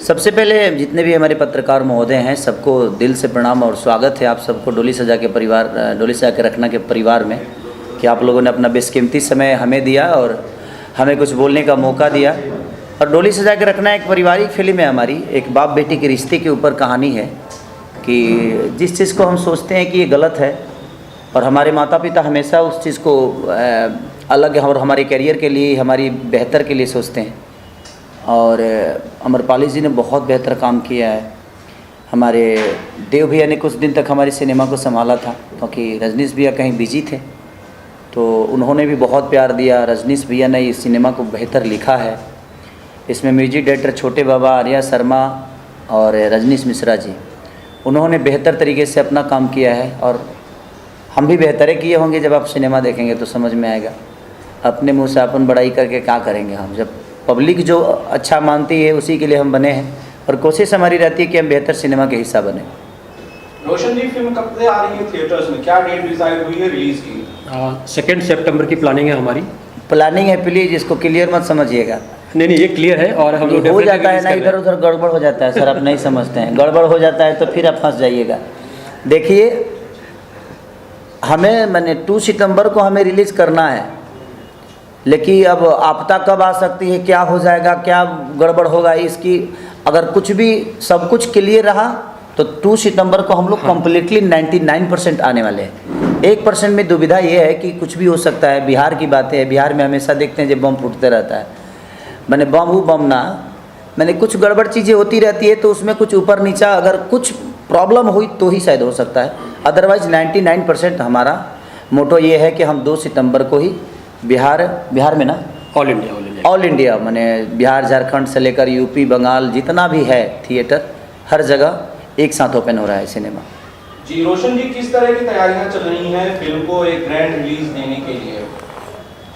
सबसे पहले जितने भी हमारे पत्रकार महोदय हैं सबको दिल से प्रणाम और स्वागत है आप सबको डोली सजा के रखना के परिवार में कि आप लोगों ने अपना बेशकीमती समय हमें दिया और हमें कुछ बोलने का मौका दिया। और डोली सजा के रखना एक पारिवारिक फिल्म है हमारी, एक बाप बेटी के रिश्ते के ऊपर कहानी है कि जिस चीज़ को हम सोचते हैं कि ये गलत है और हमारे माता पिता हमेशा उस चीज़ को अलग और हमारे करियर के लिए हमारी बेहतर के लिए सोचते हैं। और अमरपाली जी ने बहुत बेहतर काम किया है। हमारे देव भैया ने कुछ दिन तक हमारे सिनेमा को संभाला था क्योंकि रजनीश भैया कहीं बिजी थे, तो उन्होंने भी बहुत प्यार दिया। रजनीश भैया ने इस सिनेमा को बेहतर लिखा है। इसमें म्यूजिक डायरेक्टर छोटे बाबा, आर्या शर्मा और रजनीश मिश्रा जी, उन्होंने बेहतर तरीके से अपना काम किया है और हम भी बेहतर किए होंगे। जब आप सिनेमा देखेंगे तो समझ में आएगा। अपने मुँह से अपन बड़ाई करके क्या करेंगे हम, जब पब्लिक जो अच्छा मानती है उसी के लिए हम बने हैं और कोशिश हमारी रहती है कि हम बेहतर सिनेमा के हिस्सा बने। रोशन जी, फिल्म कब से आ रही है थिएटर्स में, क्या डेट डिसाइड हुई है रिलीज की? 2 सितंबर की प्लानिंग है हमारी। प्लानिंग है, प्लीज़ इसको क्लियर मत समझिएगा। नहीं ये क्लियर है और हम लोग हो जाता है ना, इधर उधर गड़बड़ हो जाता है सर, आप नहीं समझते हैं। गड़बड़ हो जाता है तो फिर आप फंस जाइएगा। देखिए, मैंने 2 सितंबर को हमें रिलीज़ करना है, लेकिन अब आपदा कब आ सकती है, क्या हो जाएगा, क्या गड़बड़ होगा, इसकी अगर कुछ भी सब कुछ क्लियर रहा तो 2 सितंबर को हम लोग कम्प्लीटली 99% आने वाले हैं। 1% में दुविधा ये है कि कुछ भी हो सकता है। बिहार की बातें है, बिहार में हमेशा देखते हैं जब बम फूटते रहता है, मैंने बम ना मैंने कुछ गड़बड़ चीज़ें होती रहती है, तो उसमें कुछ ऊपर नीचा अगर कुछ प्रॉब्लम हुई तो ही शायद हो सकता है। अदरवाइज़ 99% हमारा मोटो ये है कि हम 2 सितंबर को ही बिहार में ना ऑल इंडिया माने बिहार झारखंड से लेकर यूपी बंगाल जितना भी है थिएटर, हर जगह एक साथ ओपन हो रहा है सिनेमा। जी रोशन जी, किस तरह की तैयारियां चल रही हैं फिल्म को एक ग्रैंड रिलीज देने के लिए?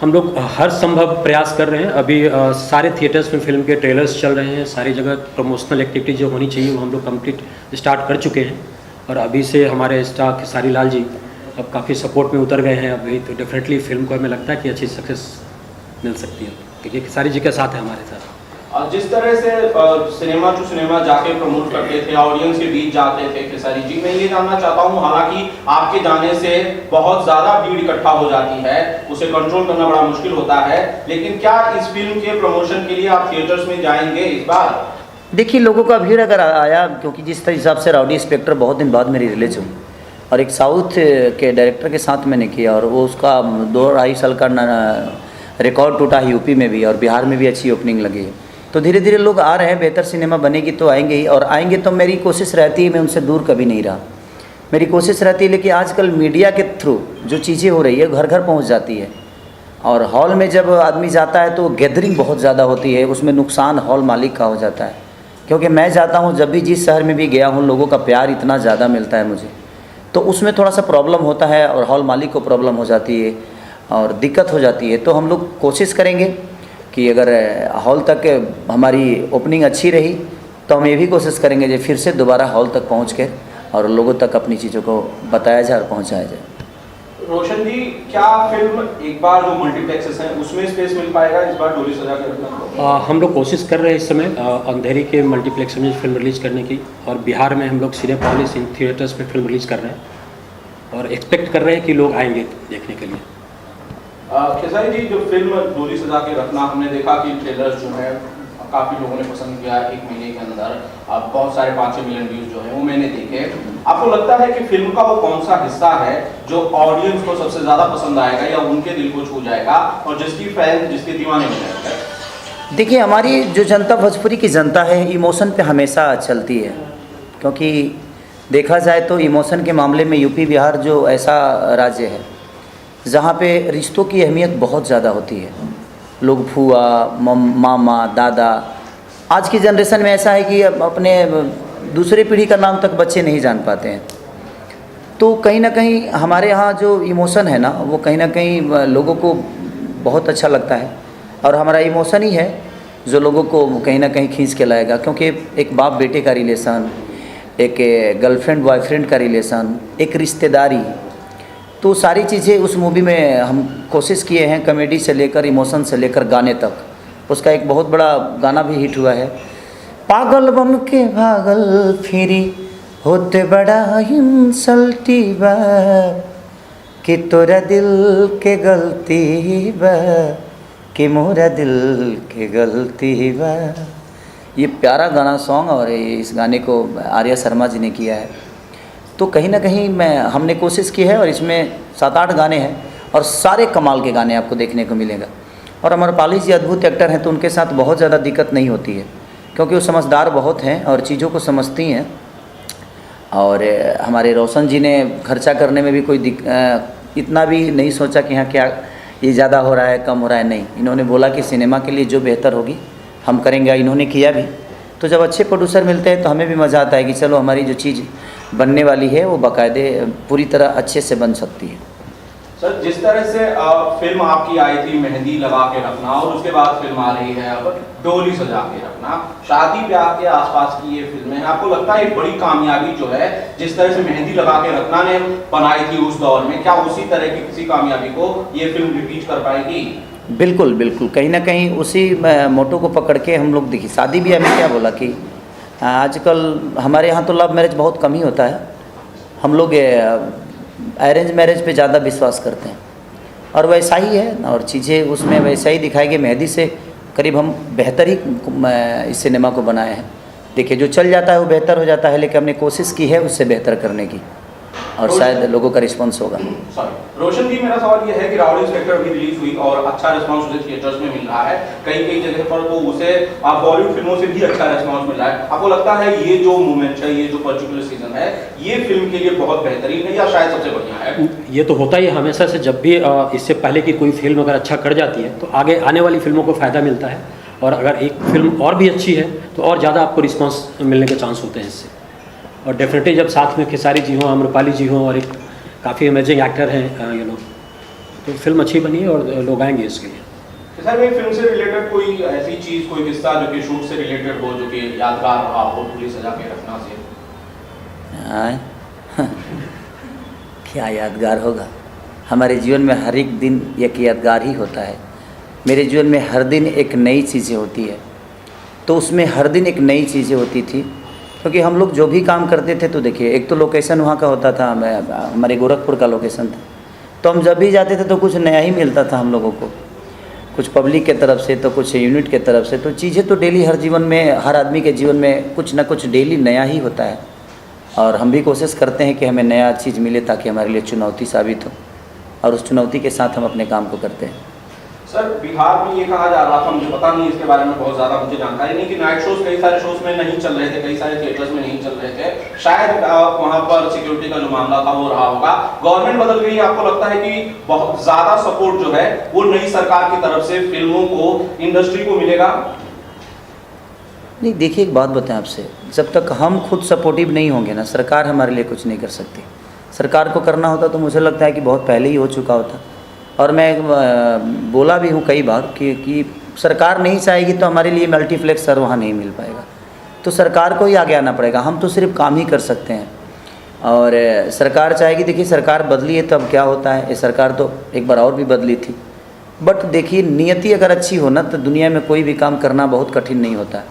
हम लोग हर संभव प्रयास कर रहे हैं। अभी सारे थिएटर्स में फिल्म के ट्रेलर्स चल रहे हैं, सारी जगह प्रमोशनल एक्टिविटी जो होनी चाहिए वो हम लोग कंप्लीट स्टार्ट कर चुके हैं। और अभी से हमारे स्टार खेसारी लाल जी अब काफ़ी सपोर्ट में उतर गए हैं अभी, तो डेफिनेटली फिल्म को हमें लगता है कि अच्छी सक्सेस मिल सकती है क्योंकि खेसारी जी के साथ है हमारे साथ। जिस तरह से सिनेमा टू सिनेमा जाके प्रमोट करते थे, ऑडियंस के बीच जाते थे खेसारी जी, मैं ये जानना चाहता हूँ, हालांकि आपके जाने से बहुत ज़्यादा भीड़ इकट्ठा हो जाती है, उसे कंट्रोल करना बड़ा मुश्किल होता है, लेकिन क्या इस फिल्म के प्रमोशन के लिए आप थिएटर्स में जाएंगे इस बार? देखिए, लोगों का भीड़ अगर आया, क्योंकि जिस हिसाब से राउडी इंस्पेक्टर बहुत दिन बाद मेरी रिलीज हुई और एक साउथ के डायरेक्टर के साथ मैंने किया और वो उसका 2-2.5 साल का रिकॉर्ड टूटा है यूपी में भी और बिहार में भी अच्छी ओपनिंग लगी है। तो धीरे धीरे लोग आ रहे हैं, बेहतर सिनेमा बनेगी तो आएंगे ही, और आएंगे तो मेरी कोशिश रहती है, मैं उनसे दूर कभी नहीं रहा, मेरी कोशिश रहती है। लेकिन आजकल मीडिया के थ्रू जो चीज़ें हो रही है घर घर पहुंच जाती है और हॉल में जब आदमी जाता है तो गैदरिंग बहुत ज़्यादा होती है, उसमें नुकसान हॉल मालिक का हो जाता है। क्योंकि मैं जाता हूँ, जब भी जिस शहर में भी गया हूँ, लोगों का प्यार इतना ज़्यादा मिलता है मुझे, तो उसमें थोड़ा सा प्रॉब्लम होता है और हॉल मालिक को प्रॉब्लम हो जाती है और दिक्कत हो जाती है। तो हम लोग कोशिश करेंगे कि अगर हॉल तक हमारी ओपनिंग अच्छी रही तो हम ये भी कोशिश करेंगे कि फिर से दोबारा हॉल तक पहुंच के और लोगों तक अपनी चीज़ों को बताया जाए और पहुंचाया जाए। रोशन जी, क्या फिल्म एक बार जो मल्टीप्लेक्सेस हैं उसमें स्पेस मिल पाएगा इस बार डोली सजा के रखना? हम लोग कोशिश कर रहे हैं इस समय अंधेरी के मल्टीप्लेक्स में फिल्म रिलीज़ करने की, और बिहार में हम लोग सिनेपोलिस इन थिएटर्स में फिल्म रिलीज़ कर रहे हैं और एक्सपेक्ट कर रहे हैं कि लोग आएंगे देखने के लिए। खेसारी जी, जो फिल्म डोली सजा के रखना, हमने देखा कि ट्रेलर जो है काफ़ी लोगों ने पसंद किया। 1 महीने के अंदर अब बहुत सारे 5-6 मिलियन व्यूज़ जो है वो मैंने देखे। आपको लगता है कि फिल्म का वो कौन सा हिस्सा है जो ऑडियंस को सबसे ज़्यादा पसंद आएगा या उनके दिल को छू जाएगा और जिसके दीवाने हो जाएगा? देखिए, हमारी जो जनता, भोजपुरी की जनता है, इमोशन पे हमेशा चलती है, क्योंकि देखा जाए तो इमोशन के मामले में यूपी बिहार जो ऐसा राज्य है जहाँ पे रिश्तों की अहमियत बहुत ज़्यादा होती है। लोग फूआ, मामा, दादा, आज की जनरेशन में ऐसा है कि अपने दूसरे पीढ़ी का नाम तक बच्चे नहीं जान पाते हैं। तो कहीं ना कहीं हमारे यहाँ जो इमोशन है ना, वो कहीं ना कहीं लोगों को बहुत अच्छा लगता है और हमारा इमोशन ही है जो लोगों को कहीं ना कहीं खींच के लाएगा। क्योंकि एक बाप बेटे का रिलेशन, एक गर्लफ्रेंड बॉयफ्रेंड का रिलेशन, एक रिश्तेदारी, तो सारी चीज़ें उस मूवी में हम कोशिश किए हैं, कॉमेडी से लेकर इमोशन से लेकर गाने तक। उसका एक बहुत बड़ा गाना भी हिट हुआ है पागल बन के भागल फिरी होते बड़ा इंसल्टी बा कि तोरा दिल के गलती बा कि मोरा दिल के गलती बा। ये प्यारा गाना सॉन्ग और इस गाने को आर्या शर्मा जी ने किया है। तो कहीं ना कहीं हमने कोशिश की है और इसमें 7-8 गाने हैं और सारे कमाल के गाने आपको देखने को मिलेगा। और अमरपाली जी अद्भुत एक्टर हैं, तो उनके साथ बहुत ज़्यादा दिक्कत नहीं होती है क्योंकि वो समझदार बहुत हैं और चीज़ों को समझती हैं। और हमारे रोशन जी ने खर्चा करने में भी कोई इतना भी नहीं सोचा कि हाँ क्या ये ज़्यादा हो रहा है कम हो रहा है, नहीं। इन्होंने बोला कि सिनेमा के लिए जो बेहतर होगी हम करेंगे, इन्होंने किया भी। तो जब अच्छे प्रोड्यूसर मिलते हैं तो हमें भी मज़ा आता है कि चलो हमारी जो चीज़ बनने वाली है वो बाकायदे पूरी तरह अच्छे से बन सकती है। सर, जिस तरह से फिल्म आपकी आई थी मेहंदी लगा के रखना और उसके बाद फिल्म आ रही है अब डोली सजा के रखना, शादी ब्याह के आसपास की ये फिल्में हैं, आपको लगता है एक बड़ी कामयाबी जो है जिस तरह से मेहंदी लगा के रखना ने बनाई थी उस दौर में, क्या उसी तरह की किसी कामयाबी को ये फिल्म रिपीट कर पाएगी? बिल्कुल बिल्कुल, कहीं ना कहीं उसी मोटो को पकड़ के हम लोग देखिए। शादी ब्याह में क्या बोला कि आजकल हमारे यहाँ तो लव मैरिज बहुत कम ही होता है, हम लोग अरेंज मैरिज पे ज़्यादा विश्वास करते हैं और वैसा ही है और चीज़ें उसमें वैसा ही दिखाई गई। मेहंदी से करीब हम बेहतर ही इस सिनेमा को बनाए हैं। देखिए जो चल जाता है वो बेहतर हो जाता है, लेकिन हमने कोशिश की है उससे बेहतर करने की और शायद लोगों का रिस्पांस होगा। रोशन जी, मेरा सवाल यह है कि राउडी इंस्पेक्टर भी रिलीज हुई और अच्छा रिस्पांस उसे थिएटर्स में मिल रहा है, कई जगह पर तो उसे बॉलीवुड फिल्मों से भी अच्छा रिस्पांस मिल रहा है। आपको लगता है ये जो मोमेंट है, ये जो पर्टिकुलर सीजन है, ये फिल्म के लिए बहुत बेहतरीन है या शायद सबसे बढ़िया है? ये तो होता ही है हमेशा से, जब भी इससे पहले की कोई फिल्म अगर अच्छा कर जाती है तो आगे आने वाली फिल्मों को फ़ायदा मिलता है, और अगर एक फिल्म और भी अच्छी है तो और ज़्यादा आपको रिस्पॉन्स मिलने के चांस होते हैं इससे। और डेफिनेटली जब साथ में खेसारी जी हों, आम्रपाली जी हों और एक काफ़ी अमेजिंग एक्टर हैं ये लोग, तो फिल्म अच्छी बनी है और लोग आएंगे इसके लिए। सर, एक फिल्म से रिलेटेड कोई ऐसी चीज़, कोई किस्सा जो कि शूट से रिलेटेड हो, जो कि यादगार रहा हो डोली सजा के रखना से? क्या यादगार होगा? हमारे जीवन में हर एक दिन एक यादगार ही होता है। मेरे जीवन में हर दिन एक नई चीज़ें होती है, तो उसमें हर दिन एक नई चीज़ें होती थी क्योंकि हम लोग जो भी काम करते थे, तो देखिए एक तो लोकेशन वहाँ का होता था, हमारे गोरखपुर का लोकेशन था, तो हम जब भी जाते थे तो कुछ नया ही मिलता था हम लोगों को, कुछ पब्लिक के तरफ से तो कुछ यूनिट के तरफ से। तो चीज़ें तो डेली हर जीवन में, हर आदमी के जीवन में कुछ ना कुछ डेली नया ही होता है और हम भी कोशिश करते हैं कि हमें नया चीज़ मिले ताकि हमारे लिए चुनौती साबित हो, और उस चुनौती के साथ हम अपने काम को करते हैं। सर, बिहार में ये कहा जा रहा था, मुझे पता नहीं इसके बारे में बहुत ज़्यादा मुझे जानकारी नहीं, कि नाइट शोज कई सारे शोज में नहीं चल रहे थे, कई सारे थिएटर्स में नहीं चल रहे थे, शायद वहाँ पर सिक्योरिटी का जो मामला था वो रहा होगा। गवर्नमेंट बदल गई, आपको लगता है कि बहुत ज़्यादा सपोर्ट जो है वो नई सरकार की तरफ से फिल्मों को, इंडस्ट्री को मिलेगा? नहीं, देखिए एक बात बताएं आपसे, जब तक हम खुद सपोर्टिव नहीं होंगे ना, सरकार हमारे लिए कुछ नहीं कर सकती। सरकार को करना होता तो मुझे लगता है कि बहुत पहले ही हो चुका होता। और मैं बोला भी हूँ कई बार कि सरकार नहीं चाहेगी तो हमारे लिए मल्टीप्लेक्स सर वहाँ नहीं मिल पाएगा, तो सरकार को ही आगे आना पड़ेगा, हम तो सिर्फ काम ही कर सकते हैं। और सरकार चाहेगी, देखिए सरकार बदली है तो अब क्या होता है, ये सरकार तो एक बार और भी बदली थी, बट देखिए नियति अगर अच्छी हो ना तो दुनिया में कोई भी काम करना बहुत कठिन नहीं होता है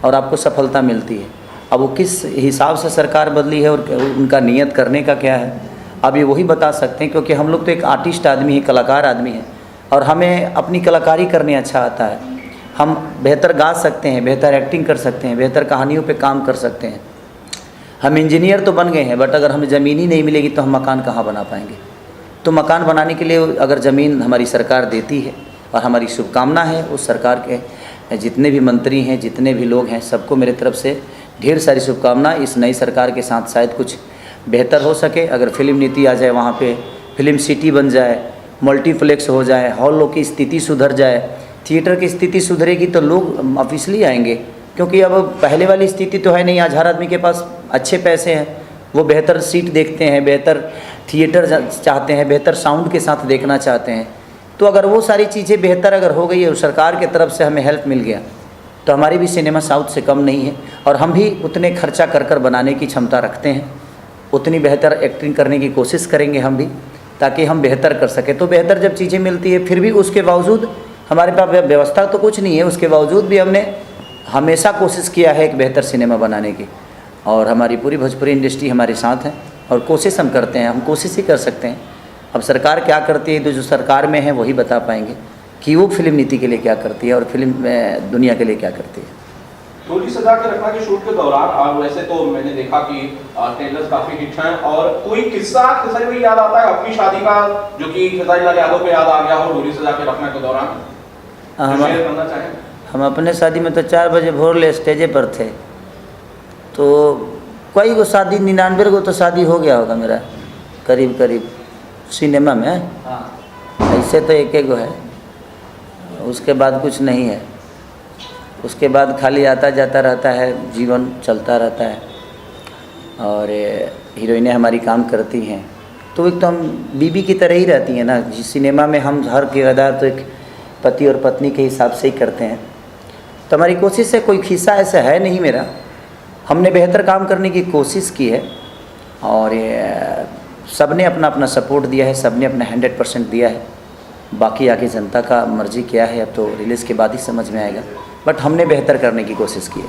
और आपको सफलता मिलती है। अब वो किस हिसाब से सरकार बदली है और उनका नियत करने का क्या है, अब ये वही बता सकते हैं, क्योंकि हम लोग तो एक आर्टिस्ट आदमी है, कलाकार आदमी है, और हमें अपनी कलाकारी करने अच्छा आता है। हम बेहतर गा सकते हैं, बेहतर एक्टिंग कर सकते हैं, बेहतर कहानियों पे काम कर सकते हैं। हम इंजीनियर तो बन गए हैं, बट अगर हमें ज़मीन ही नहीं मिलेगी तो हम मकान कहाँ बना पाएंगे। तो मकान बनाने के लिए अगर ज़मीन हमारी सरकार देती है, और हमारी शुभकामना है उस सरकार के जितने भी मंत्री हैं, जितने भी लोग हैं, सबको मेरे तरफ से ढेर सारी शुभकामना। इस नई सरकार के साथ शायद कुछ बेहतर हो सके। अगर फिल्म नीति आ जाए, वहाँ पे फिल्म सिटी बन जाए, मल्टीप्लेक्स हो जाए, हॉलों की स्थिति सुधर जाए, थिएटर की स्थिति सुधरेगी तो लोग ऑफिसली आएंगे, क्योंकि अब पहले वाली स्थिति तो है नहीं। आज हर आदमी के पास अच्छे पैसे हैं, वो बेहतर सीट देखते हैं, बेहतर थिएटर चाहते हैं, बेहतर साउंड के साथ देखना चाहते हैं। तो अगर वो सारी चीज़ें बेहतर अगर हो गई है, सरकार के तरफ से हमें हेल्प मिल गया, तो हमारी भी सिनेमा साउथ से कम नहीं है, और हम भी उतने खर्चा कर बनाने की क्षमता रखते हैं, उतनी बेहतर एक्टिंग करने की कोशिश करेंगे हम भी, ताकि हम बेहतर कर सकें। तो बेहतर जब चीज़ें मिलती है, फिर भी उसके बावजूद हमारे पास व्यवस्था तो कुछ नहीं है, उसके बावजूद भी हमने हमेशा कोशिश किया है एक बेहतर सिनेमा बनाने की, और हमारी पूरी भोजपुरी इंडस्ट्री हमारे साथ है और कोशिश हम करते हैं, हम कोशिश ही कर सकते हैं। अब सरकार क्या करती है तो जो सरकार में है वही बता पाएंगे कि वो फिल्म नीति के लिए क्या करती है और फिल्म दुनिया के लिए क्या करती है। डोली सजा के रखना के शूट के दौरान और वैसे तो मैंने देखा कि ट्रेलर्स काफी हिट हैं, और कोई किस्सा खेसारी भाई याद आता है अपनी शादी का जो कि खेसारी लाल यादव को याद आ गया हो डोली सजा के रखना के दौरान, शेयर करना चाहें? हम अपने शादी में तो 4 बजे भोर ले स्टेजे पर थे, तो कोई को शादी 99 को तो शादी हो गया होगा मेरा करीब करीब सिनेमा में। ऐसे तो एक गो है, उसके बाद कुछ नहीं है, उसके बाद खाली आता जाता रहता है, जीवन चलता रहता है। और हीरोइनें हमारी काम करती हैं तो एक तो हम बीबी की तरह ही रहती हैं ना। जिस सिनेमा में हम हर किरदार तो एक पति और पत्नी के हिसाब से ही करते हैं, तो हमारी कोशिश है, कोई खिस्सा ऐसा है नहीं मेरा। हमने बेहतर काम करने की कोशिश की है और सब ने अपना अपना सपोर्ट दिया है, सब ने अपना 100% दिया है। बाकी आगे जनता का मर्जी क्या है अब तो रिलीज़ के बाद ही समझ में आएगा, बट हमने बेहतर करने की कोशिश की है।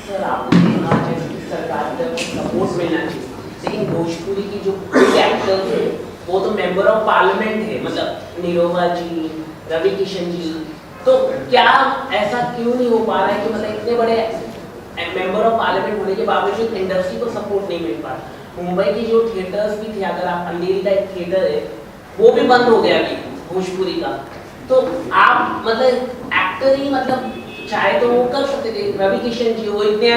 सर आपने कहा कि सरकार का सपोर्ट मिलना चाहिए, लेकिन भोजपुरी की जो एक्टर्स है वो तो मेंबर ऑफ पार्लियामेंट है, मतलब निरोवा जी, रवि किशन जी, तो क्या ऐसा क्यों नहीं हो पा रहा है कि मतलब इतने बड़े मेंबर ऑफ पार्लियामेंट होने के बावजूद इंडस्ट्री को सपोर्ट नहीं मिल पा रहा? मुंबई की जो थिएटर्स भी थे, अगर आप अंधेरी का एक थिएटर है वो भी बंद हो गया अभी भोजपुरी का, तो आप मतलब एक्टर ही मतलब चाहे तो वो कर सकते थे। रवि किशन जी वो इतने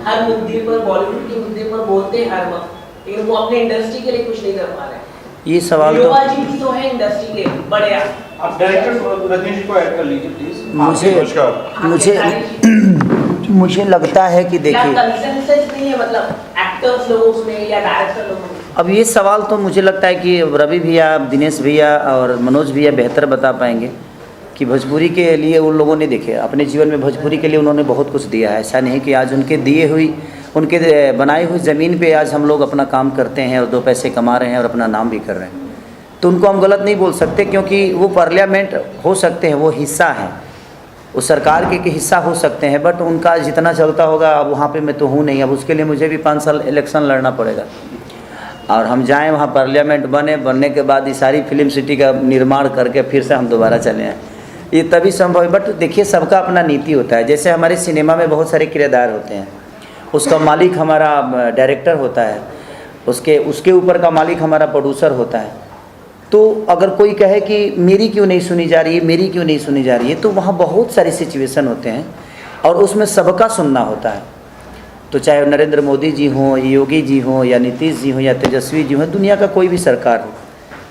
हर मुद्दे पर, बॉलीवुड के मुद्दे पर बोलते हैं हर वक्त, लेकिन वो अपने इंडस्ट्री के लिए कुछ नहीं कर पा रहे। ये सवाल तो जी भी तो है इंडस्ट्री के बड़े। आप डायरेक्टर रजनीश जी को ऐड कर लीजिए प्लीज। मुझे लगता है कि देखिए कंसेंसस नहीं है मतलब एक्टर्स लोगों में या डायरेक्टर लोगों में। अब ये सवाल तो मुझे लगता है कि रवि भैया, दिनेश भैया और मनोज भैया बेहतर बता पाएंगे कि भोजपुरी के लिए उन लोगों ने देखे अपने जीवन में भोजपुरी के लिए उन्होंने बहुत कुछ दिया है। ऐसा नहीं कि आज उनके दिए हुई, उनके बनाई हुई ज़मीन पे आज हम लोग अपना काम करते हैं और 2 पैसे कमा रहे हैं और अपना नाम भी कर रहे हैं, तो उनको हम गलत नहीं बोल सकते, क्योंकि वो पार्लियामेंट हो सकते हैं, वो हिस्सा हैं, वो सरकार के हिस्सा हो सकते हैं, बट उनका जितना चलता होगा अब वहाँ पे मैं तो हूँ नहीं। अब उसके लिए मुझे भी 5 साल इलेक्शन लड़ना पड़ेगा और हम जाएं वहाँ पार्लियामेंट बनने के बाद ये सारी फिल्म सिटी का निर्माण करके फिर से हम दोबारा चले आएँ, ये तभी संभव है। बट देखिए सबका अपना नीति होता है। जैसे हमारे सिनेमा में बहुत सारे किरदार होते हैं, उसका मालिक हमारा डायरेक्टर होता है, उसके ऊपर का मालिक हमारा प्रोड्यूसर होता है। तो अगर कोई कहे कि मेरी क्यों नहीं सुनी जा रही है, मेरी क्यों नहीं सुनी जा रही है, तो वहाँ बहुत सारी सिचुएशन होते हैं और उसमें सबका सुनना होता है। तो चाहे नरेंद्र मोदी जी हों, योगी जी हों, या नीतीश जी हों, या तेजस्वी जी हों, दुनिया का कोई भी सरकार हो,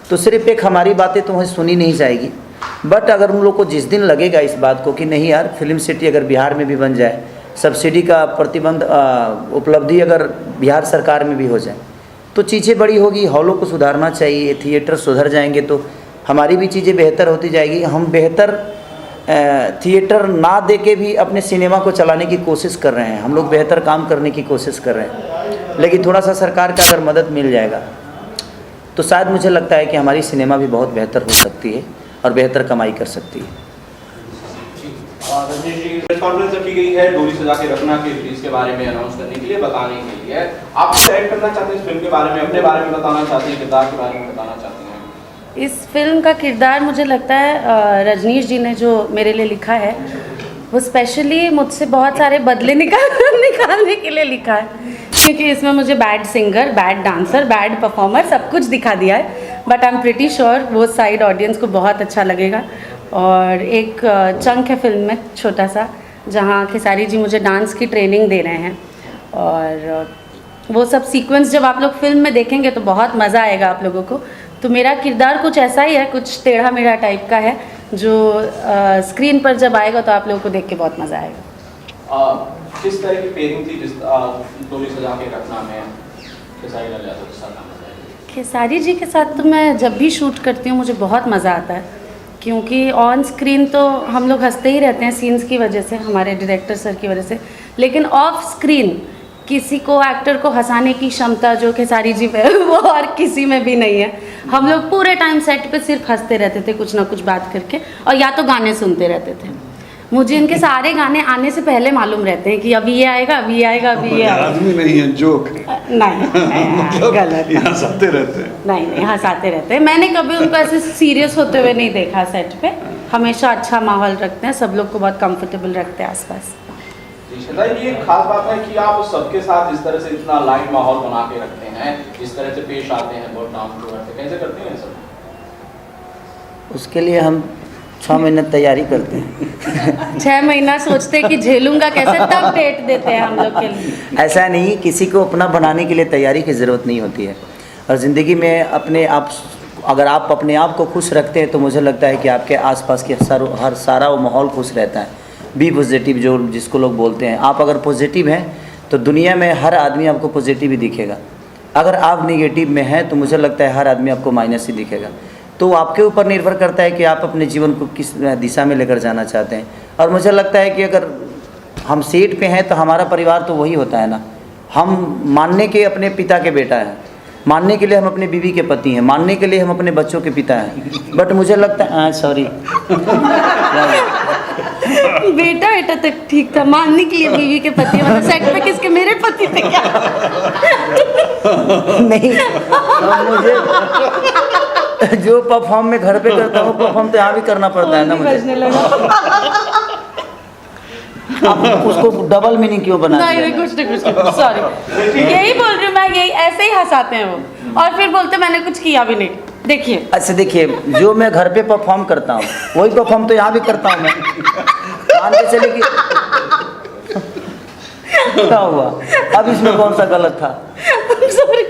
तो सिर्फ एक हमारी बातें तो वहाँ सुनी नहीं जाएगी। बट अगर उन लोग को जिस दिन लगेगा इस बात को कि नहीं यार फिल्म सिटी अगर बिहार में भी बन जाए, सब्सिडी का प्रतिबंध उपलब्धि अगर बिहार सरकार में भी हो जाए, तो चीज़ें बड़ी होगी। हॉलों को सुधारना चाहिए, थिएटर सुधर जाएंगे तो हमारी भी चीज़ें बेहतर होती जाएगी। हम बेहतर थिएटर ना दे के भी अपने सिनेमा को चलाने की कोशिश कर रहे हैं, हम लोग बेहतर काम करने की कोशिश कर रहे हैं, लेकिन थोड़ा सा सरकार का अगर मदद मिल जाएगा तो शायद मुझे लगता है कि हमारी सिनेमा भी बहुत बेहतर हो सकती है और बेहतर कमाई कर सकती है। रजनीश जी प्रेस कॉन्फ्रेंस की गई है डोली सजा के रखना के रिलीज के बारे में अनाउंस करने के लिए, बताने के लिए। आप ऐड करना चाहते हैं इस फिल्म के बारे में, अपने बारे में बताना चाहते हैं, किरदार के बारे में बताना चाहते हैं? इस फिल्म का किरदार मुझे लगता है रजनीश जी ने जो मेरे लिए लिखा है वो स्पेशली मुझसे बहुत सारे बदले निकालने के लिए लिखा है, क्योंकि इसमें मुझे bad singer, bad dancer, bad performer सब कुछ दिखा दिया है। But I am pretty sure वो साइड ऑडियंस को बहुत अच्छा लगेगा। और एक चंक है फिल्म में छोटा सा, जहाँ खेसारी जी मुझे डांस की ट्रेनिंग दे रहे हैं, और वो सब सीक्वेंस जब आप लोग फिल्म में देखेंगे तो बहुत मज़ा आएगा आप लोगों को। तो मेरा किरदार कुछ ऐसा ही है, कुछ टेढ़ा मेढ़ा टाइप का है, जो स्क्रीन पर जब आएगा तो आप लोगों को देख के बहुत मज़ा आएगा। किस तरह की पेयरिंग थी जिस डोली सजा के रखना में खेसारी लाल यादव के साथ? खेसारी जी के साथ तो मैं जब भी शूट करती हूँ मुझे बहुत मज़ा आता है, क्योंकि ऑन स्क्रीन तो हम लोग हंसते ही रहते हैं सीन्स की वजह से, हमारे डायरेक्टर सर की वजह से, लेकिन ऑफ स्क्रीन किसी को एक्टर को हंसाने की क्षमता जो खेसारी जी पे वो और किसी में भी नहीं है। हम लोग पूरे टाइम सेट पे सिर्फ हंसते रहते थे कुछ ना कुछ बात करके, और या तो गाने सुनते रहते थे। मुझे इनके सारे गाने आने से पहले मालूम रहते हैं कि अभी ये आएगा, अभी ये आएगा, अभी ये आएगा। आदमी नहीं है, जोक नहीं गलत। यहाँ हंसाते रहते हैं। नहीं हंसाते रहते हैं। मैंने कभी उनको ऐसे सीरियस होते हुए नहीं देखा सेट पे। हमेशा अच्छा माहौल रखते हैं, सब लोग को बहुत कंफर्टेबल रखते हैं आसपास। जी श्रद्धा जी, ये खास बात है कि आप सबके साथ इस तरह से इतना लाइट माहौल बना के रखते हैं, इस तरह से पेश आते हैं, बहुत डाउन टू अर्थ, कैसे करते हैं सब? उसके लिए हम 6 महीने तैयारी करते हैं। 6 महीना सोचते हैं कि झेलूंगा कैसे, तब डेट देते हैं हम लोग के लिए। ऐसा नहीं, किसी को अपना बनाने के लिए तैयारी की ज़रूरत नहीं होती है। और ज़िंदगी में अपने आप, अगर आप अपने आप को खुश रखते हैं तो मुझे लगता है कि आपके आसपास के हर सारा वो माहौल खुश रहता है। बी पॉजिटिव, जो जिसको लोग बोलते हैं। आप अगर पॉजिटिव हैं तो दुनिया में हर आदमी आपको पॉजिटिव ही दिखेगा। अगर आप नेगेटिव में हैं तो मुझे लगता है हर आदमी आपको माइनस ही दिखेगा। तो आपके ऊपर निर्भर करता है कि आप अपने जीवन को किस दिशा में लेकर जाना चाहते हैं। और मुझे लगता है कि अगर हम सेट पे हैं तो हमारा परिवार तो वही होता है ना। हम मानने के अपने पिता के बेटा हैं, मानने के लिए हम अपने बीवी के पति हैं, मानने के लिए हम अपने बच्चों के पिता हैं। बट मुझे लगता है सॉरी बेटा बेटा तक ठीक था, मानने के लिए बीवी के पति, मतलब सेट पे किसके, मेरे पति थे क्या? नहीं, मुझे जो परफॉर्म मैं घर पे करता हूँ परफॉर्म तो यहाँ भी करना पड़ता है ना मुझे। बजने लगा। आप उसको डबल मीनिंग क्यों बना नहीं दिया? नहीं, कुछ नहीं, कुछ सॉरी, यही बोल रही हूँ मैं, यही ऐसे ही हंसाते हैं वो, और फिर बोलते मैंने कुछ किया भी नहीं। देखिए अच्छा देखिए, जो मैं घर पे परफॉर्म करता हूँ वही परफॉर्म तो यहाँ भी करता हूँ मैं। मान के चलिए कि क्या हुआ, अब इसमें कौन सा गलत था? सॉरी।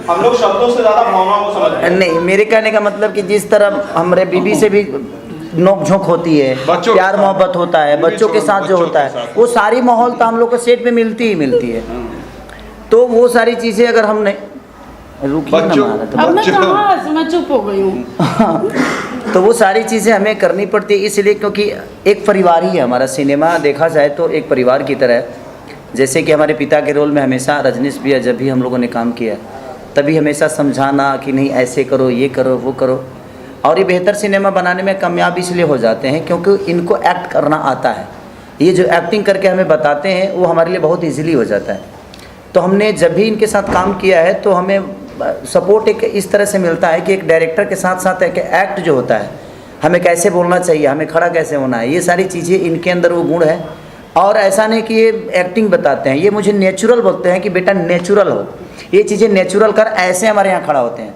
हम लोग शब्दों से ज्यादा भावनाओं को समझते हैं। नहीं, मेरे कहने का मतलब कि जिस तरह हमारे बीवी से भी नोक झोंक होती है, बच्चों प्यार मोहब्बत होता है, बच्चों के साथ जो होता है, वो सारी माहौल तो हम लोग को सेट पे मिलती ही मिलती है। तो वो सारी चीज़ें अगर हमने रुकिए ना बच्चों- मारा तो अब मैं कहाँ, मैं चुप हो गई हूँ। तो वो सारी चीज़ें हमें करनी पड़ती है, इसलिए क्योंकि एक परिवार ही है हमारा। सिनेमा देखा जाए तो एक परिवार की तरह है। जैसे कि हमारे पिता के रोल में हमेशा रजनीश भैया, जब भी हम लोगों ने काम किया तभी हमेशा समझाना कि नहीं ऐसे करो, ये करो, वो करो। और ये बेहतर सिनेमा बनाने में कामयाब इसलिए हो जाते हैं क्योंकि इनको एक्ट करना आता है। ये जो एक्टिंग करके हमें बताते हैं वो हमारे लिए बहुत ईजीली हो जाता है। तो हमने जब भी इनके साथ काम किया है तो हमें सपोर्ट एक इस तरह से मिलता है कि एक डायरेक्टर के साथ साथ एक एक्ट जो होता है, हमें कैसे बोलना चाहिए, हमें खड़ा कैसे होना है, ये सारी चीज़ें इनके अंदर वो गुण है। और ऐसा नहीं कि ये एक्टिंग बताते हैं, ये मुझे नेचुरल बोलते हैं कि बेटा नेचुरल हो, ये चीज़ें नेचुरल कर, ऐसे हमारे यहाँ खड़ा होते हैं।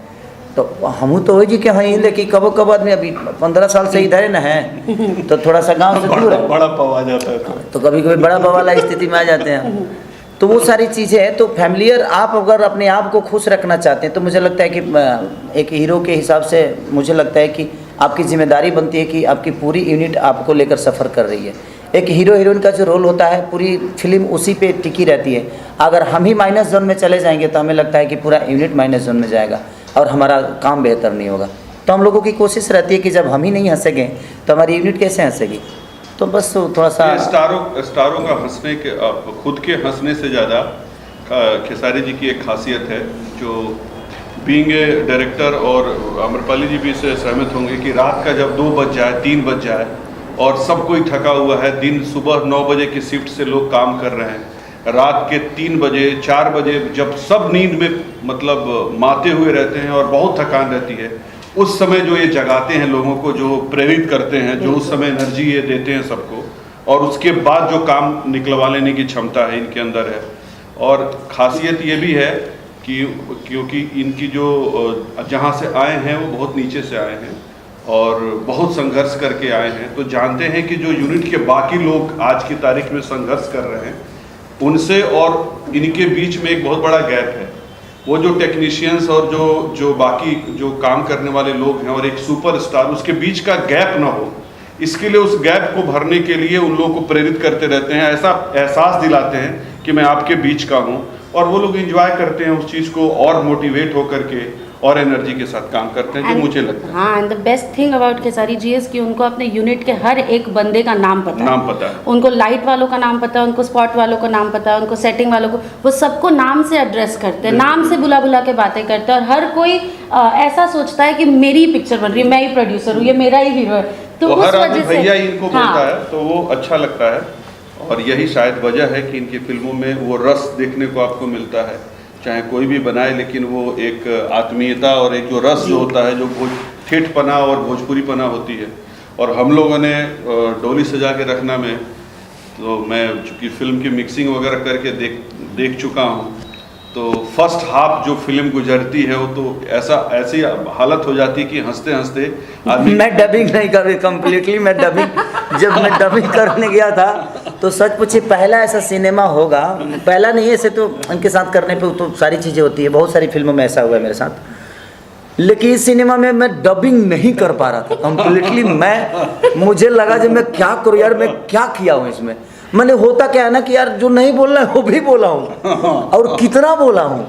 तो हम तो हो जी कि हाँ, लेकिन कबो कब आदमी अभी 15 साल से इधर है ना है, तो थोड़ा सा गाँव से दूर है, बड़ा पवा जाता है तो कभी कभी बड़ा बवाला स्थिति में आ जाते हैं। तो वो सारी चीज़ें हैं। तो फैमिलियर, आप अगर अपने आप को खुश रखना चाहते हैं तो मुझे लगता है कि एक हीरो के हिसाब से मुझे लगता है कि आपकी जिम्मेदारी बनती है कि आपकी पूरी यूनिट आपको लेकर सफ़र कर रही है। एक हीरो हीरोइन का जो रोल होता है पूरी फिल्म उसी पे टिकी रहती है। अगर हम ही माइनस जोन में चले जाएंगे तो हमें लगता है कि पूरा यूनिट माइनस जोन में जाएगा और हमारा काम बेहतर नहीं होगा। तो हम लोगों की कोशिश रहती है कि जब हम ही नहीं हंसेंगे तो हमारी यूनिट कैसे हंसेगी। तो बस थोड़ा सा ये स्टारों का हंसने के, खुद के हंसने से ज़्यादा खेसारी जी की एक खासियत है जो बीइंग ए डायरेक्टर, और अमरपाली जी भी इससे सहमत होंगे कि रात का जब 2 बज जाए, 3 बज जाए और सब कोई थका हुआ है, दिन सुबह 9 बजे की शिफ्ट से लोग काम कर रहे हैं, रात के 3 बजे 4 बजे जब सब नींद में मतलब माते हुए रहते हैं और बहुत थकान रहती है, उस समय जो ये जगाते हैं लोगों को, जो प्रेरित करते हैं, जो उस समय एनर्जी ये देते हैं सबको, और उसके बाद जो काम निकलवा लेने की क्षमता है इनके अंदर है। और खासियत ये भी है कि क्योंकि इनकी जो जहाँ से आए हैं वो बहुत नीचे से आए हैं और बहुत संघर्ष करके आए हैं, तो जानते हैं कि जो यूनिट के बाकी लोग आज की तारीख में संघर्ष कर रहे हैं उनसे और इनके बीच में एक बहुत बड़ा गैप है। वो जो टेक्नीशियंस और जो बाकी जो काम करने वाले लोग हैं और एक सुपरस्टार, उसके बीच का गैप ना हो, इसके लिए उस गैप को भरने के लिए उन लोगों को प्रेरित करते रहते हैं, ऐसा एहसास दिलाते हैं कि मैं आपके बीच का हूँ, और वो लोग एंजॉय करते हैं उस चीज़ को और मोटिवेट होकर के और एनर्जी के साथ काम करते हैं, जो मुझे लगता है। हाँ, and the best thing about Khesari ji is कि उनको अपने यूनिट के हर एक बंदे का नाम पता है। उनको लाइट वालों का नाम पता है, उनको स्पॉट वालों का नाम पता है, उनको सेटिंग वालों को, वो सबको नाम से एड्रेस करते हैं, नाम से बुला बुला के बातें करते हैं, और हर कोई ऐसा सोचता है कि मेरी ही पिक्चर बन रही है, मैं ही प्रोड्यूसर हूँ, ये मेरा ही हीरो है। तो वो उस हर आदमी वजह से भैया ही इनको हाँ। बोलता है, तो वो अच्छा लगता है। और यही शायद वजह है कि इनकी फिल्मों में वो रस देखने को आपको मिलता है, चाहे कोई भी बनाए, लेकिन वो एक आत्मीयता और एक जो रस जो होता है, जो ठेठपना और भोजपुरीपना होती है। और हम लोगों ने डोली सजा के रखना में, तो मैं चूँकि फिल्म की मिक्सिंग वगैरह करके देख चुका हूँ, तो फर्स्ट हाफ जो फिल्म गुजरती है वो तो ऐसी हालत हो जाती है कि हंसते हंसते आदमी। मैं डबिंग नहीं कर रही कम्प्लीटली, मैं डबिंग जब मैं डबिंग करने गया था तो सच पूछिए पहला ऐसा सिनेमा होगा, पहला नहीं है ऐसे तो उनके साथ करने पे तो सारी चीज़ें होती है, बहुत सारी फिल्मों में ऐसा हुआ है मेरे साथ, लेकिन इस सिनेमा में मैं डबिंग नहीं कर पा रहा था कम्प्लीटली। मुझे लगा जब मैं क्या करूँ यार, मैं क्या किया हूँ इसमें। मैंने होता क्या है ना कि यार जो नहीं बोलना है वो भी बोला हूँ और कितना बोला हूँ,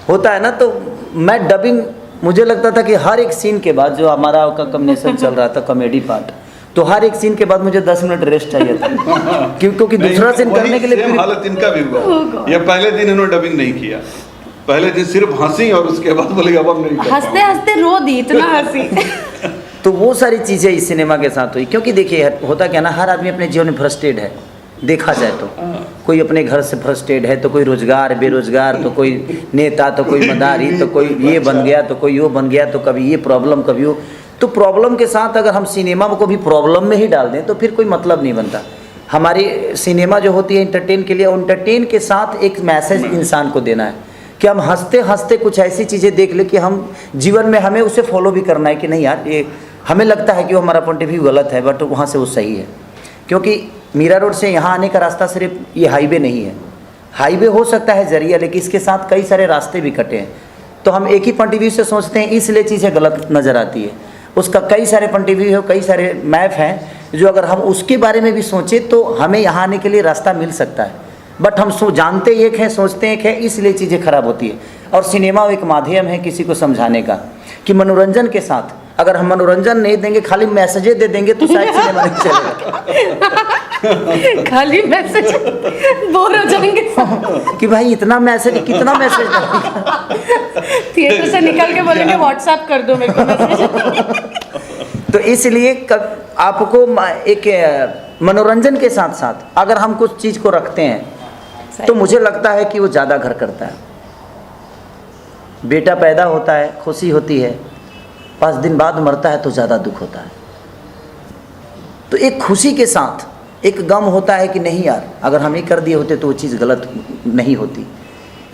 होता है ना। तो मैं डबिंग, मुझे लगता था कि हर एक सीन के बाद जो हमारा कॉम्बिनेशन चल रहा था कॉमेडी पार्ट, तो हर एक सीन के बाद मुझे 10 मिनट रेस्ट चाहिए था क्योंकि दूसरा सीन करने के लिए सेम हालत इनका भी हुआ। ये पहले दिन इन्होंने डबिंग नहीं किया, पहले दिन सिर्फ हंसी और उसके बाद बोले अब हम नहीं कर हंसते पाएंगे। हंसते रो दी, इतना हंसी। तो वो सारी चीज़ें इस सिनेमा के साथ हुई, क्योंकि देखिए होता क्या ना, हर आदमी अपने जीवन में फ्रस्ट्रेट है, देखा जाए तो कोई अपने घर से फ्रस्ट्रेट है, तो कोई रोजगार बेरोजगार, तो कोई नेता, तो कोई मदारी, तो कोई ये बन गया, तो कोई वो बन गया, तो कभी ये प्रॉब्लम कभी वो। तो प्रॉब्लम के साथ अगर हम सिनेमा को भी प्रॉब्लम में ही डाल दें तो फिर कोई मतलब नहीं बनता। हमारी सिनेमा जो होती है इंटरटेन के लिए, इंटरटेन के साथ एक मैसेज इंसान को देना है कि हम हंसते हंसते कुछ ऐसी चीज़ें देख ले कि हम जीवन में हमें उसे फॉलो भी करना है कि नहीं यार, ये हमें लगता है कि वो हमारा पॉइंट ऑफ व्यू गलत है बट वहाँ से वो सही है। क्योंकि मीरा रोड से यहाँ आने का रास्ता सिर्फ ये हाईवे नहीं है, हाईवे हो सकता है जरिया, लेकिन इसके साथ कई सारे रास्ते भी कटे हैं। तो हम एक ही पॉइंट ऑफ व्यू से सोचते हैं, इसलिए चीज़ें गलत नज़र आती है। उसका कई सारे पॉइंट ऑफ व्यू है, कई सारे मैप हैं जो अगर हम उसके बारे में भी सोचें तो हमें यहाँ आने के लिए रास्ता मिल सकता है। बट हम जानते एक हैं, सोचते एक है, इसलिए चीज़ें खराब होती है। और सिनेमा एक माध्यम है किसी को समझाने का कि मनोरंजन के साथ अगर हम मनोरंजन नहीं देंगे, खाली मैसेजें दे देंगे तो शायद सिनेमा नहीं चलेगा। खाली मैसेज बोर हो जाएंगे कि भाई इतना मैसेज, कितना मैसेज थिएटर से निकल के बोलेंगे व्हाट्सएप कर दो मेरे को मैसेज। तो इसलिए आपको एक मनोरंजन के साथ साथ अगर हम कुछ चीज़ को रखते हैं तो मुझे लगता है कि वो ज़्यादा घर करता है। बेटा पैदा होता है, खुशी होती है, 5 दिन बाद मरता है तो ज़्यादा दुख होता है। तो एक खुशी के साथ एक गम होता है कि नहीं यार, अगर हम ये कर दिए होते तो वो चीज़ गलत नहीं होती,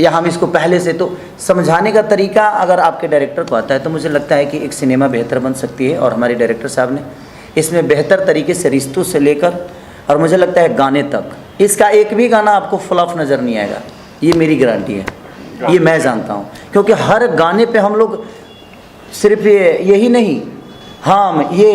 या हम इसको पहले से। तो समझाने का तरीका अगर आपके डायरेक्टर को आता है तो मुझे लगता है कि एक सिनेमा बेहतर बन सकती है। और हमारे डायरेक्टर साहब ने इसमें बेहतर तरीके से रिश्तों से लेकर और मुझे लगता है गाने तक, इसका एक भी गाना आपको फ्लॉप नज़र नहीं आएगा, ये मेरी गारंटी है, ये मैं जानता हूँ। क्योंकि हर गाने पे हम लोग सिर्फ यही नहीं, हम ये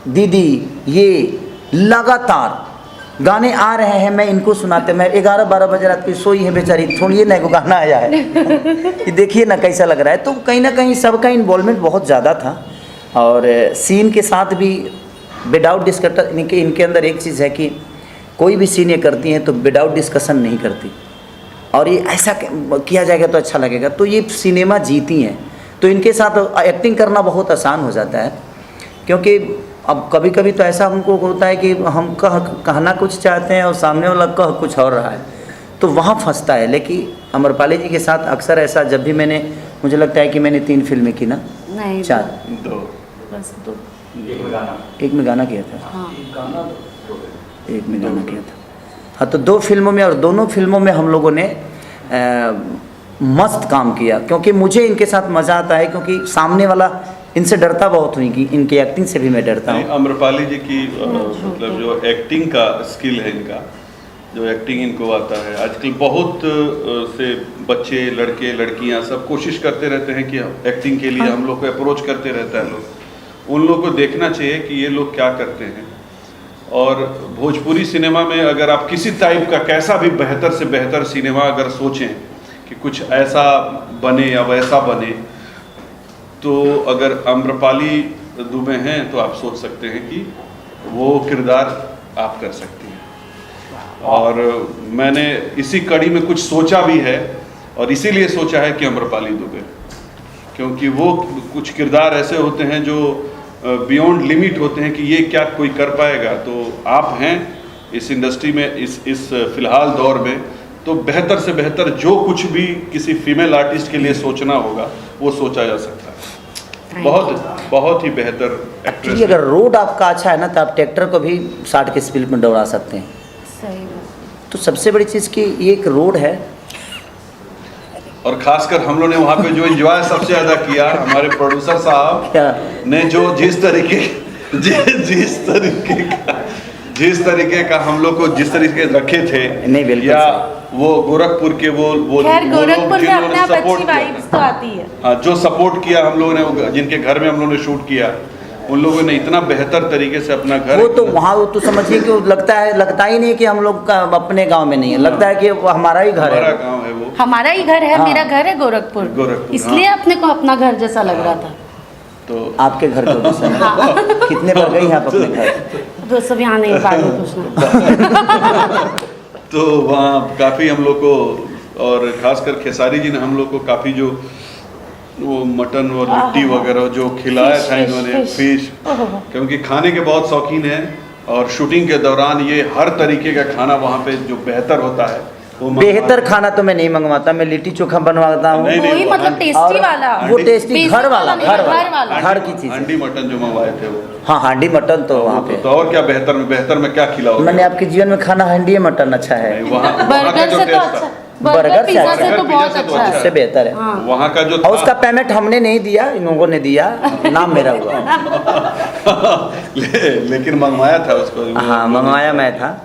दीदी, ये लगातार गाने आ रहे हैं, मैं इनको सुनाते, मैं 11-12 बजे रात की सोई है बेचारी, थोड़ी ना को गाना आया है कि देखिए ना कैसा लग रहा है। तो कहीं ना कहीं सबका इन्वॉल्वमेंट बहुत ज़्यादा था। और सीन के साथ भी विदाउट डिस्कशन, इनके अंदर एक चीज़ है कि कोई भी सीन ये करती हैं तो विदाउट डिस्कशन नहीं करती, और ये ऐसा किया जाएगा तो अच्छा लगेगा। तो ये सिनेमा जीती हैं, तो इनके साथ एक्टिंग करना बहुत आसान हो जाता है। क्योंकि अब कभी कभी तो ऐसा हमको होता है कि हम कहना कुछ चाहते हैं और सामने वाला कह कुछ और रहा है, तो वहाँ फंसता है। लेकिन अमरपाली जी के साथ अक्सर ऐसा, जब भी मैंने, मुझे लगता है कि मैंने 3 फिल्में की ना, नहीं 4, बस 2, एक में गाना किया था, हाँ एक में गाना किया था, हाँ। तो 2 फिल्मों में, और दोनों फिल्मों में हम लोगों ने मस्त काम किया। क्योंकि मुझे इनके साथ मज़ा आता है, क्योंकि सामने वाला इनसे डरता बहुत हुई कि इनकी एक्टिंग से भी मैं डरता हूँ। अमरपाली जी की मतलब जो एक्टिंग का स्किल है इनका, जो एक्टिंग इनको आता है, आजकल बहुत से बच्चे, लड़के, लड़कियां सब कोशिश करते रहते हैं कि एक्टिंग के लिए हम लोग को अप्रोच करते रहता है लोग। उन लोगों को देखना चाहिए कि ये लोग क्या करते हैं। और भोजपुरी सिनेमा में अगर आप किसी टाइप का कैसा भी बेहतर से बेहतर सिनेमा अगर सोचें कि कुछ ऐसा बने या वैसा बने, तो अगर अम्रपाली दुबे हैं तो आप सोच सकते हैं कि वो किरदार आप कर सकती हैं। और मैंने इसी कड़ी में कुछ सोचा भी है, और इसीलिए सोचा है कि अम्रपाली दुबे, क्योंकि वो कुछ किरदार ऐसे होते हैं जो बियॉन्ड लिमिट होते हैं कि ये क्या कोई कर पाएगा। तो आप हैं इस इंडस्ट्री में इस फिलहाल दौर में, तो बेहतर से बेहतर जो कुछ भी किसी फीमेल आर्टिस्ट के लिए सोचना होगा वो सोचा जा सकता है। बहुत ही बेहतर एक्ट्रेस एक्चुअली अगर रोड आपका अच्छा है ना तो आप ट्रैक्टर को भी 60 की स्पीड में दौड़ा सकते हैं। सही बात। तो सबसे बड़ी चीज़ कि ये एक रोड है। और खासकर हम लोग ने वहाँ पे जो एंजॉय सबसे ज़्यादा किया, हमारे प्रोड्यूसर साहब क्या ने जो जिस तरीके का हम लोग को जिस तरीके रखे थे, नहीं, बिल्कुल या सही। वो गोरखपुर के वो खैर लोग गोरखपुर में जिन्होंने अपने आप support अच्छी किया, वाइब्स तो आती है। हाँ, जो सपोर्ट किया हम लोगों ने, जिनके घर में हम लोगों ने शूट किया, उन लोगों ने इतना बेहतर तरीके से अपना घर, वो तो वहाँ वो तो समझिए कि वो लगता ही नहीं कि हम लोग का अपने गांव में नहीं है, लगता है कि वो हमारा ही घर हमारा है। गांव है वो। हमारा ही घर है, हाँ। मेरा घर है गोरखपुर, गोरखपुर, इसलिए हाँ। अपने को अपना घर जैसा लग रहा था। तो आपके घर को भी हाँ। कितने बार गई हैं आप अपने घर? वो सब यहाँ नहीं, बाद में पूछना। तो वहाँ काफ़ी हम लोग को, और खासकर खेसारी जी ने हम लोग को काफ़ी जो वो मटन और लिट्टी वगैरह जो खिलाया था इन्होंने, फिश, क्योंकि खाने के बहुत शौकीन हैं, और शूटिंग के दौरान ये हर तरीके का खाना वहाँ पे जो बेहतर होता है वो बेहतर खाना तो मैं नहीं मंगवाता, मैं लिट्टी चोखा बनवाता हूँ। नहीं, वही मतलब और- टेस्टी वाला, वो टेस्टी बेसिक घर वाला नहीं, घर घर वाला वाला। घर की चीज़। हांडी मटन जो मंगवाए थे वो, हाँ, हांडी मटन तो वहाँ पे तो और क्या बेहतर में क्या खिलाओगे? मैंने आपके जीवन में खाना हांडी मटन अच्छा है। वहाँ का बर्गर जो से तो टेस्ट अच्छा, था, बर्गर बर्गर से पिज्जा अच्छा से है। तो बहुत पिज्जा से तो अच्छा अच्छा उससे है। बेहतर है। हाँ। वहाँ का जो और उसका पेमेंट हमने नहीं दिया, इन लोगों ने दिया, नाम मेरा हुआ। लेकिन मंगवाया था उसको। हाँ, मंगवाया मैं था।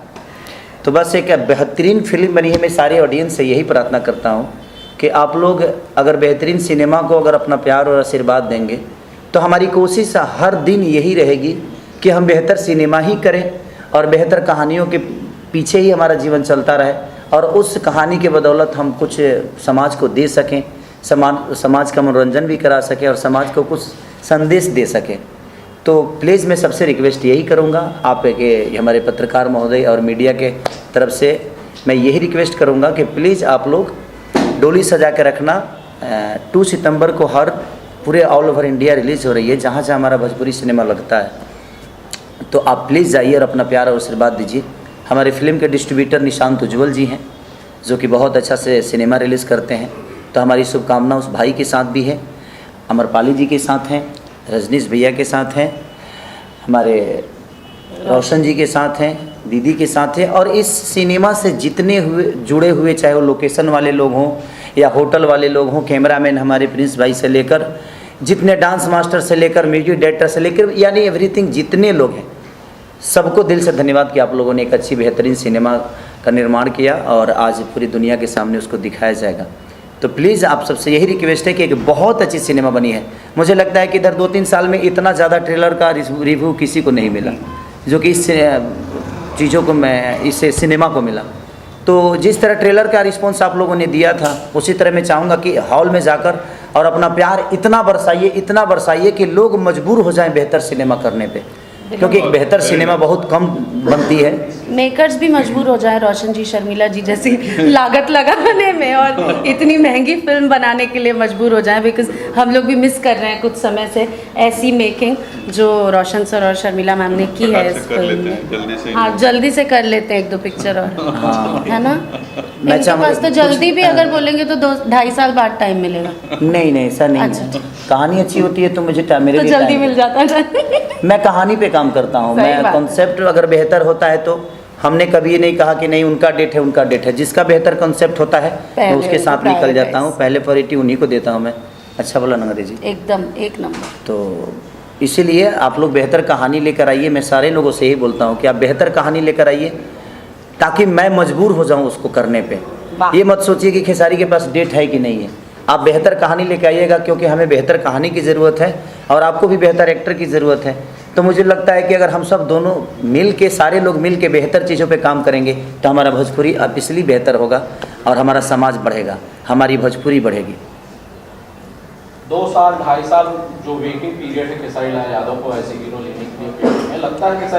तो बस एक बेहतरीन फिल्म बनी है। मैं सारे ऑडियंस से यही प्रार्थना करता हूँ कि आप लोग अगर बेहतरीन सिनेमा को अगर अपना प्यार और आशीर्वाद देंगे तो हमारी कोशिश हर दिन यही रहेगी कि हम बेहतर सिनेमा ही करें और बेहतर कहानियों के पीछे ही हमारा जीवन चलता रहे, और उस कहानी के बदौलत हम कुछ समाज को दे सकें, समाज का मनोरंजन भी करा सकें और समाज को कुछ संदेश दे सकें। तो प्लीज़ मैं सबसे रिक्वेस्ट यही करूँगा, आप के हमारे पत्रकार महोदय और मीडिया के तरफ से मैं यही रिक्वेस्ट करूँगा कि प्लीज़ आप लोग डोली सजा के रखना 2 सितंबर को हर पूरे ऑल ओवर इंडिया रिलीज़ हो रही है, जहाँ जहाँ हमारा भोजपुरी सिनेमा लगता है। तो आप प्लीज़ जाइए और अपना प्यार और आशीर्वाद दीजिए। हमारे फिल्म के डिस्ट्रीब्यूटर निशांत उज्ज्वल जी हैं, जो कि बहुत अच्छा से सिनेमा रिलीज़ करते हैं। तो हमारी शुभकामना उस भाई के साथ भी है, अमरपाली जी के साथ हैं, रजनीश भैया के साथ हैं, हमारे रोशन जी के साथ हैं, दीदी के साथ हैं, और इस सिनेमा से जितने जुड़े हुए, चाहे वो लोकेशन वाले लोग हों या होटल वाले लोग हों, कैमरामैन हमारे प्रिंस भाई से लेकर जितने डांस मास्टर से लेकर म्यूजिक डायरेक्टर से लेकर, यानी एवरीथिंग जितने लोग हैं, सबको दिल से धन्यवाद कि आप लोगों ने एक अच्छी बेहतरीन सिनेमा का निर्माण किया और आज पूरी दुनिया के सामने उसको दिखाया जाएगा। तो प्लीज़ आप सबसे यही रिक्वेस्ट है कि एक बहुत अच्छी सिनेमा बनी है। मुझे लगता है कि इधर 2-3 साल में इतना ज़्यादा ट्रेलर का रिव्यू किसी को नहीं मिला जो कि इस चीज़ों को मैं इस सिनेमा को मिला। तो जिस तरह ट्रेलर का रिस्पॉन्स आप लोगों ने दिया था, उसी तरह मैं चाहूँगा कि हॉल में जाकर और अपना प्यार इतना बरसाइए कि लोग मजबूर हो जाएं बेहतर सिनेमा करने पे, क्योंकि एक बेहतर सिनेमा बहुत कम बनती है। मेकर्स भी मजबूर हो जाए रोशन जी, शर्मिला जी जैसी लागत लगाने में और इतनी महंगी फिल्म बनाने के लिए मजबूर हो जाए, बिकॉज हम लोग भी मिस कर रहे हैं कुछ समय से ऐसी मेकिंग जो रोशन सर और शर्मिला मैम ने की है इस फिल्म में। हाँ, जल्दी से कर लेते हैं 1-2 पिक्चर और, हाँ, है ना। मैं इनके पास तो जल्दी भी अगर बोलेंगे तो 2-2.5 साल बाद टाइम मिलेगा। नहीं ऐसा नहीं अच्छा, है। कहानी अच्छी होती है तो मुझे मेरे तो लिए जल्दी time मिल जाता है। मैं कहानी पे काम करता हूँ। सही मैं बात है। कॉन्सेप्ट अगर बेहतर होता है तो हमने कभी ये नहीं कहा कि नहीं उनका डेट है। जिसका बेहतर कॉन्सेप्ट होता है मैं उसके साथ निकल जाता हूँ, पहले प्रायोरिटी उन्हीं को देता हूँ मैं। अच्छा बोला नंगरे जी, एकदम एक नंबर। तो इसीलिए आप लोग बेहतर कहानी लेकर आइए। मैं सारे लोगों से यही बोलता हूँ कि आप बेहतर कहानी लेकर आइए ताकि मैं मजबूर हो जाऊँ उसको करने पे। वाह। ये मत सोचिए कि खेसारी के पास डेट है कि नहीं है। आप बेहतर कहानी लेकर आइएगा, क्योंकि हमें बेहतर कहानी की ज़रूरत है और आपको भी बेहतर एक्टर की ज़रूरत है। तो मुझे लगता है कि अगर हम सब दोनों मिल के, सारे लोग मिल के बेहतर चीज़ों पे काम करेंगे तो हमारा भोजपुरी अब इसलिए बेहतर होगा और हमारा समाज बढ़ेगा, हमारी भोजपुरी बढ़ेगी। 2 साल 2.5 साल जो वेटिंग पीरियड है खेसारी लाल यादव को ऐसे हीरो लेने के लिए, लगता है खेसारी